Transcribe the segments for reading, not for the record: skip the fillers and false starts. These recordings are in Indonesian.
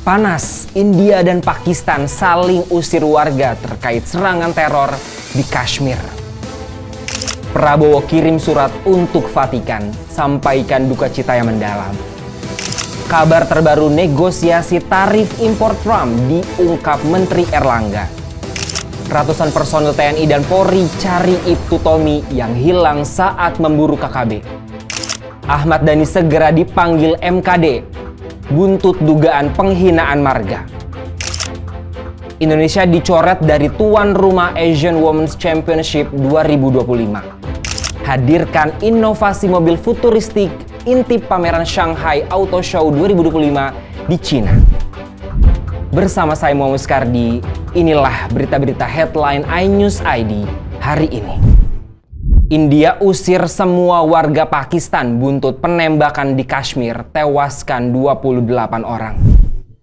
Panas, India dan Pakistan saling usir warga terkait serangan teror di Kashmir. Prabowo kirim surat untuk Vatikan, sampaikan duka cita yang mendalam. Kabar terbaru negosiasi tarif impor Trump diungkap Menteri Erlangga. Ratusan personel TNI dan Polri cari Ibtu Tommy yang hilang saat memburu KKB. Ahmad Dhani segera dipanggil MKD. Buntut dugaan penghinaan marga. Indonesia dicoret dari tuan rumah Asian Women's Championship 2025. Hadirkan inovasi mobil futuristik intip pameran Shanghai Auto Show 2025 di Cina. Bersama saya Muhammad Skardi, inilah berita-berita headline iNews ID hari ini. India usir semua warga Pakistan buntut penembakan di Kashmir, tewaskan 28 orang.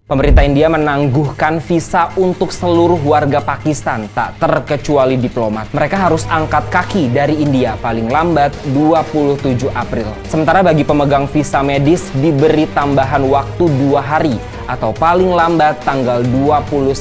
Pemerintah India menangguhkan visa untuk seluruh warga Pakistan, tak terkecuali diplomat. Mereka harus angkat kaki dari India paling lambat 27 April. Sementara bagi pemegang visa medis diberi tambahan waktu 2 hari atau paling lambat tanggal 29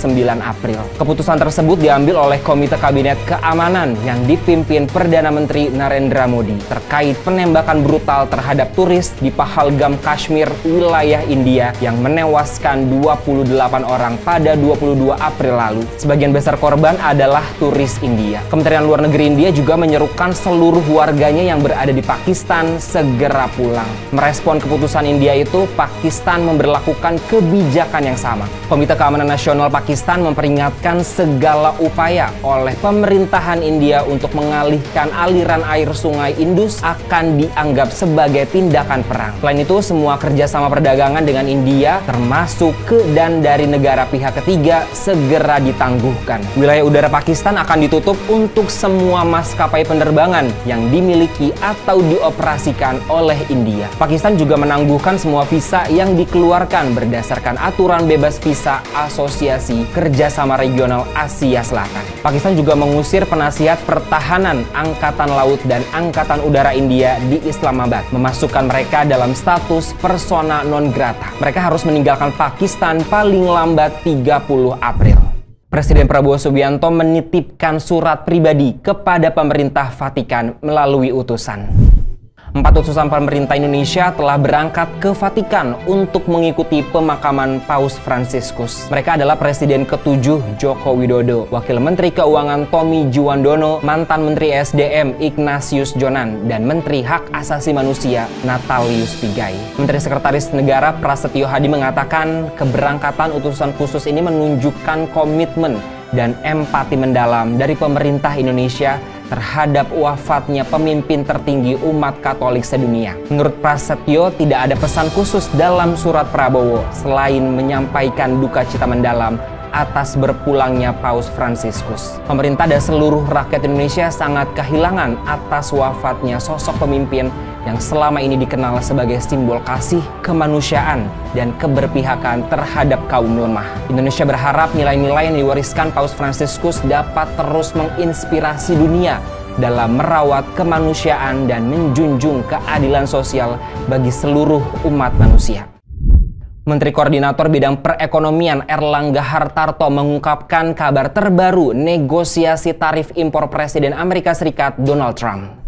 April. Keputusan tersebut diambil oleh Komite Kabinet Keamanan yang dipimpin Perdana Menteri Narendra Modi terkait penembakan brutal terhadap turis di Pahalgam, Kashmir, wilayah India yang menewaskan 28 orang pada 22 April lalu. Sebagian besar korban adalah turis India. Kementerian Luar Negeri India juga menyerukan seluruh warganya yang berada di Pakistan segera pulang. Merespon keputusan India itu, Pakistan memberlakukan kebijakan yang sama. Komite Keamanan Nasional Pakistan memperingatkan segala upaya oleh pemerintahan India untuk mengalihkan aliran air sungai Indus akan dianggap sebagai tindakan perang. Selain itu, semua kerjasama perdagangan dengan India termasuk ke dan dari negara pihak ketiga segera ditangguhkan. Wilayah udara Pakistan akan ditutup untuk semua maskapai penerbangan yang dimiliki atau dioperasikan oleh India. Pakistan juga menangguhkan semua visa yang dikeluarkan berdasarkan aturan bebas visa Asosiasi Kerjasama Regional Asia Selatan. Pakistan juga mengusir penasihat pertahanan Angkatan Laut dan Angkatan Udara India di Islamabad, memasukkan mereka dalam status persona non grata. Mereka harus meninggalkan Pakistan paling lambat 30 April. Presiden Prabowo Subianto menitipkan surat pribadi kepada pemerintah Vatikan melalui utusan. 4 utusan pemerintah Indonesia telah berangkat ke Vatikan untuk mengikuti pemakaman Paus Fransiskus. Mereka adalah Presiden ke-7 Joko Widodo, Wakil Menteri Keuangan Tommy Juwandono, mantan Menteri SDM Ignatius Jonan, dan Menteri Hak Asasi Manusia Natalius Pigai. Menteri Sekretaris Negara Prasetyo Hadi mengatakan keberangkatan utusan khusus ini menunjukkan komitmen dan empati mendalam dari pemerintah Indonesia terhadap wafatnya pemimpin tertinggi umat Katolik sedunia. Menurut Prasetyo, tidak ada pesan khusus dalam surat Prabowo selain menyampaikan duka cita mendalam atas berpulangnya Paus Fransiskus. Pemerintah dan seluruh rakyat Indonesia sangat kehilangan atas wafatnya sosok pemimpin yang selama ini dikenal sebagai simbol kasih, kemanusiaan, dan keberpihakan terhadap kaum lemah. Indonesia berharap nilai-nilai yang diwariskan Paus Fransiskus dapat terus menginspirasi dunia dalam merawat kemanusiaan dan menjunjung keadilan sosial bagi seluruh umat manusia. Menteri Koordinator Bidang Perekonomian Erlangga Hartarto mengungkapkan kabar terbaru negosiasi tarif impor Presiden Amerika Serikat Donald Trump.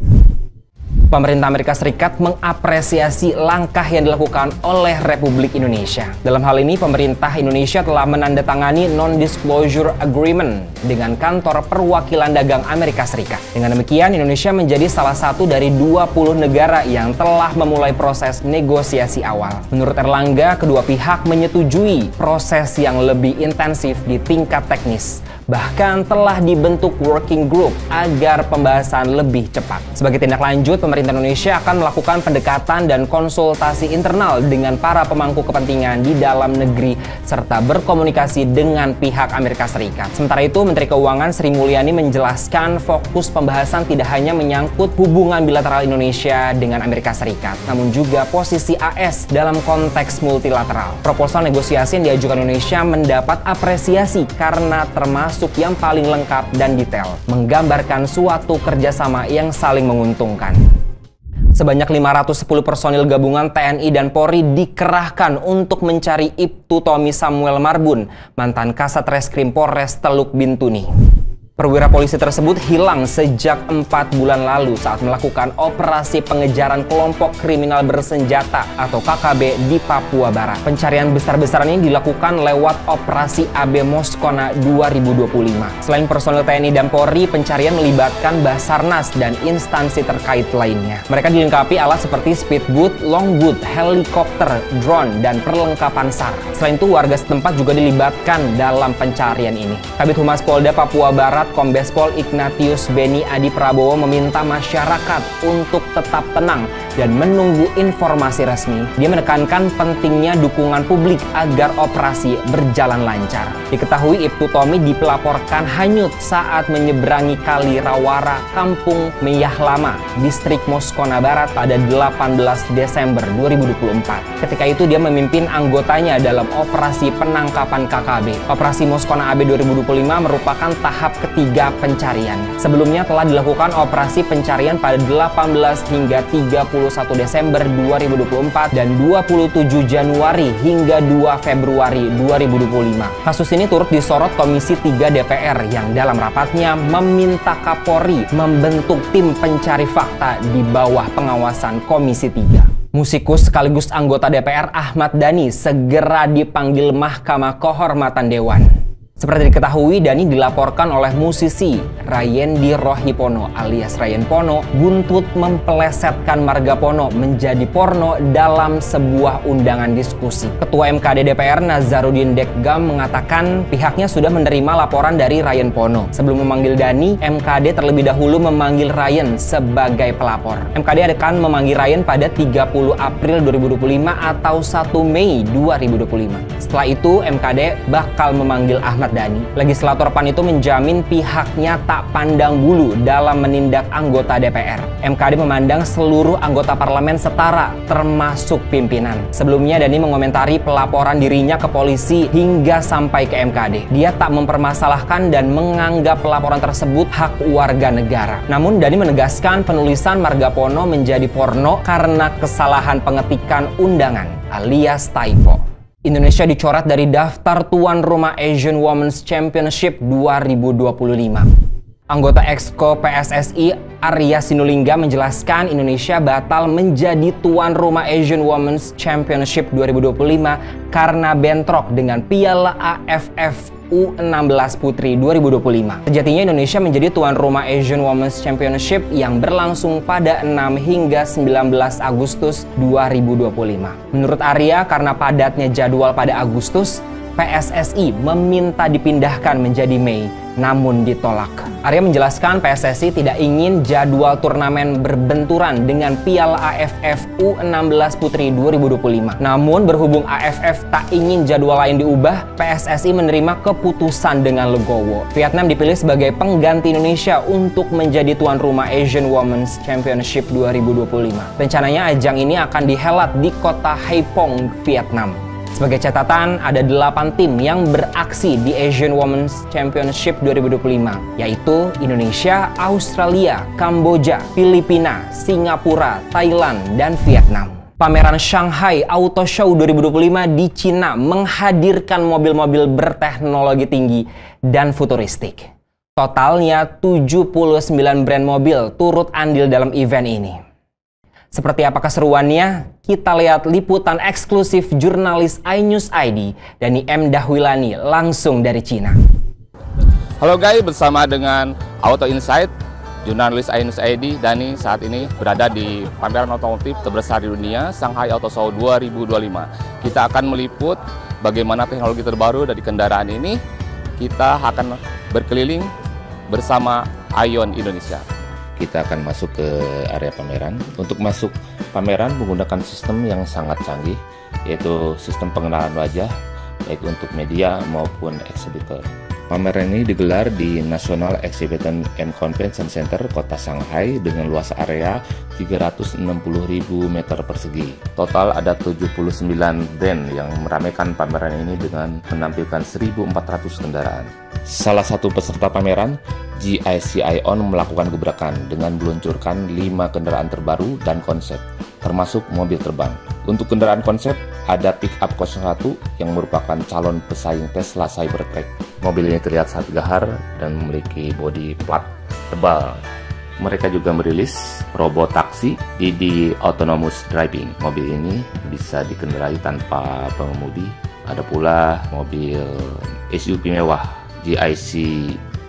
Pemerintah Amerika Serikat mengapresiasi langkah yang dilakukan oleh Republik Indonesia. Dalam hal ini, pemerintah Indonesia telah menandatangani Non-Disclosure Agreement dengan Kantor Perwakilan Dagang Amerika Serikat. Dengan demikian, Indonesia menjadi salah satu dari 20 negara yang telah memulai proses negosiasi awal. Menurut Erlangga, kedua pihak menyetujui proses yang lebih intensif di tingkat teknis. Bahkan telah dibentuk working group agar pembahasan lebih cepat. Sebagai tindak lanjut, pemerintah Indonesia akan melakukan pendekatan dan konsultasi internal dengan para pemangku kepentingan di dalam negeri serta berkomunikasi dengan pihak Amerika Serikat. Sementara itu, Menteri Keuangan Sri Mulyani menjelaskan fokus pembahasan tidak hanya menyangkut hubungan bilateral Indonesia dengan Amerika Serikat, namun juga posisi AS dalam konteks multilateral. Proposal negosiasi yang diajukan Indonesia mendapat apresiasi karena termasuk yang paling lengkap dan detail, menggambarkan suatu kerjasama yang saling menguntungkan. Sebanyak 510 personil gabungan TNI dan Polri dikerahkan untuk mencari Ibtu Tommy Samuel Marbun, mantan Kasat Reskrim Polres Teluk Bintuni. Perwira polisi tersebut hilang sejak 4 bulan lalu saat melakukan operasi pengejaran kelompok kriminal bersenjata atau KKB di Papua Barat. Pencarian besar-besaran ini dilakukan lewat operasi AB Moskona 2025. Selain personel TNI dan Polri, pencarian melibatkan Basarnas dan instansi terkait lainnya. Mereka dilengkapi alat seperti speedboat, longboat, helikopter, drone, dan perlengkapan SAR. Selain itu, warga setempat juga dilibatkan dalam pencarian ini. Kabid Humas Polda Papua Barat Kombes Pol Ignatius Beni Adi Prabowo meminta masyarakat untuk tetap tenang dan menunggu informasi resmi. Dia menekankan pentingnya dukungan publik agar operasi berjalan lancar. Diketahui Ibtu Tommy dipelaporkan hanyut saat menyeberangi Kali Rawara, Kampung Meyah Lama, Distrik Moskona Barat pada 18 Desember 2024. Ketika itu dia memimpin anggotanya dalam operasi penangkapan KKB. Operasi Moskona AB 2025 merupakan tahap ketiga pencarian. Sebelumnya telah dilakukan operasi pencarian pada 18 hingga 31 Desember 2024 dan 27 Januari hingga 2 Februari 2025. Kasus ini turut disorot Komisi 3 DPR yang dalam rapatnya meminta Kapolri membentuk tim pencari fakta di bawah pengawasan Komisi 3. Musikus sekaligus anggota DPR Ahmad Dhani segera dipanggil Mahkamah Kehormatan Dewan. Seperti diketahui, Dhani dilaporkan oleh musisi Rayendi Rohipono alias Rayen Pono buntut mempelesetkan marga Pono menjadi porno dalam sebuah undangan diskusi. Ketua MKD DPR Nazarudin Dekgam mengatakan pihaknya sudah menerima laporan dari Rayen Pono. Sebelum memanggil Dhani, MKD terlebih dahulu memanggil Rayen sebagai pelapor. MKD akan memanggil Rayen pada 30 April 2025 atau 1 Mei 2025. Setelah itu, MKD bakal memanggil Ahmad Dhani. Legislator PAN itu menjamin pihaknya tak pandang bulu dalam menindak anggota DPR. MKD memandang seluruh anggota parlemen setara, termasuk pimpinan. Sebelumnya Dhani mengomentari pelaporan dirinya ke polisi hingga sampai ke MKD. Dia tak mempermasalahkan dan menganggap pelaporan tersebut hak warga negara. Namun Dhani menegaskan penulisan marga Pono menjadi porno karena kesalahan pengetikan undangan alias typo. Indonesia dicoret dari daftar tuan rumah Asian Women's Championship 2025. Anggota Exco PSSI Arya Sinulinga menjelaskan Indonesia batal menjadi tuan rumah Asian Women's Championship 2025 karena bentrok dengan Piala AFF U16 Putri 2025. Sejatinya Indonesia menjadi tuan rumah Asian Women's Championship yang berlangsung pada 6 hingga 19 Agustus 2025. Menurut Arya, karena padatnya jadwal pada Agustus, PSSI meminta dipindahkan menjadi Mei, namun ditolak. Arya menjelaskan PSSI tidak ingin jadwal turnamen berbenturan dengan Piala AFF U16 Putri 2025. Namun berhubung AFF tak ingin jadwal lain diubah, PSSI menerima keputusan dengan legowo. Vietnam dipilih sebagai pengganti Indonesia untuk menjadi tuan rumah Asian Women's Championship 2025. Rencananya ajang ini akan dihelat di kota Haiphong, Vietnam. Sebagai catatan, ada 8 tim yang beraksi di Asian Women's Championship 2025, yaitu Indonesia, Australia, Kamboja, Filipina, Singapura, Thailand, dan Vietnam. Pameran Shanghai Auto Show 2025 di Cina menghadirkan mobil-mobil berteknologi tinggi dan futuristik. Totalnya 79 brand mobil turut andil dalam event ini. Seperti apa keseruannya? Kita lihat liputan eksklusif jurnalis iNews ID, Dani M. Dahwilani, langsung dari Cina. Halo guys, bersama dengan Auto Insight, jurnalis iNews ID, Dani saat ini berada di pameran otomotif terbesar di dunia, Shanghai Auto Show 2025. Kita akan meliput bagaimana teknologi terbaru dari kendaraan ini. Kita akan berkeliling bersama ION Indonesia. Kita akan masuk ke area pameran. Untuk masuk pameran menggunakan sistem yang sangat canggih, yaitu sistem pengenalan wajah, baik untuk media maupun eksibitor. Pameran ini digelar di National Exhibition and Convention Center Kota Shanghai dengan luas area 360.000 meter persegi. Total ada 79 brand yang meramaikan pameran ini dengan menampilkan 1.400 kendaraan. Salah satu peserta pameran, GIC Ion melakukan gebrakan dengan meluncurkan 5 kendaraan terbaru dan konsep, termasuk mobil terbang. Untuk kendaraan konsep, ada Pickup 01 yang merupakan calon pesaing Tesla Cybertruck. Mobil ini terlihat sangat gahar dan memiliki bodi plat tebal. Mereka juga merilis robot taksi Didi Autonomous Driving. Mobil ini bisa dikendarai tanpa pengemudi. Ada pula mobil SUV mewah GIC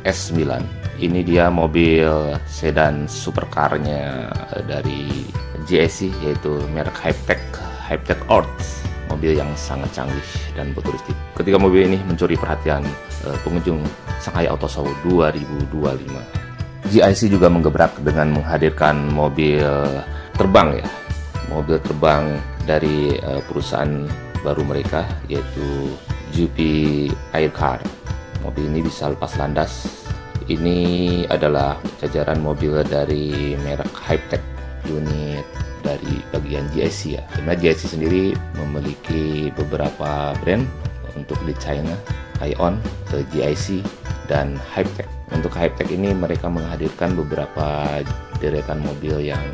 S9. Ini dia mobil sedan supercar-nya dari GIC, yaitu merek Hypertech Earth. Mobil yang sangat canggih dan futuristik. Ketiga mobil ini mencuri perhatian pengunjung Shanghai Auto Show 2025. GIC juga menggebrak dengan menghadirkan mobil terbang ya. Mobil terbang dari perusahaan baru mereka, yaitu GP Aircar. Mobil ini bisa lepas landas. Ini adalah jajaran mobil dari merek Hypertech, unit dari bagian GIC ya. Karena GIC sendiri memiliki beberapa brand untuk di China, Ion, GIC, dan Hypertech. Untuk Hypertech ini mereka menghadirkan beberapa deretan mobil yang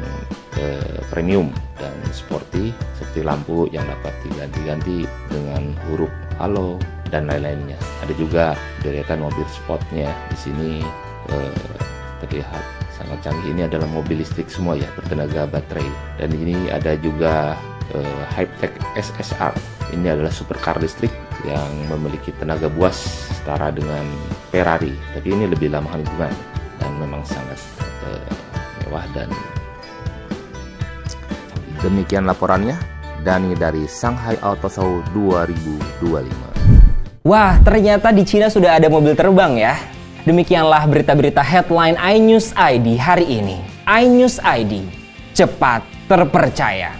premium dan sporty, seperti lampu yang dapat diganti-ganti dengan huruf halo dan lain-lainnya. Ada juga deretan mobil sportnya. Di sini terlihat sangat canggih. Ini adalah mobil listrik semua ya, bertenaga baterai. Dan ini ada juga Hypertech SSR. Ini adalah supercar listrik yang memiliki tenaga buas setara dengan Ferrari, tapi ini lebih ramah lingkungan dan memang sangat mewah. Dan demikian laporannya, Dani dari Shanghai Auto Show 2025. Wah, ternyata di Cina sudah ada mobil terbang ya. Demikianlah berita-berita headline iNews ID hari ini. iNews ID, cepat terpercaya.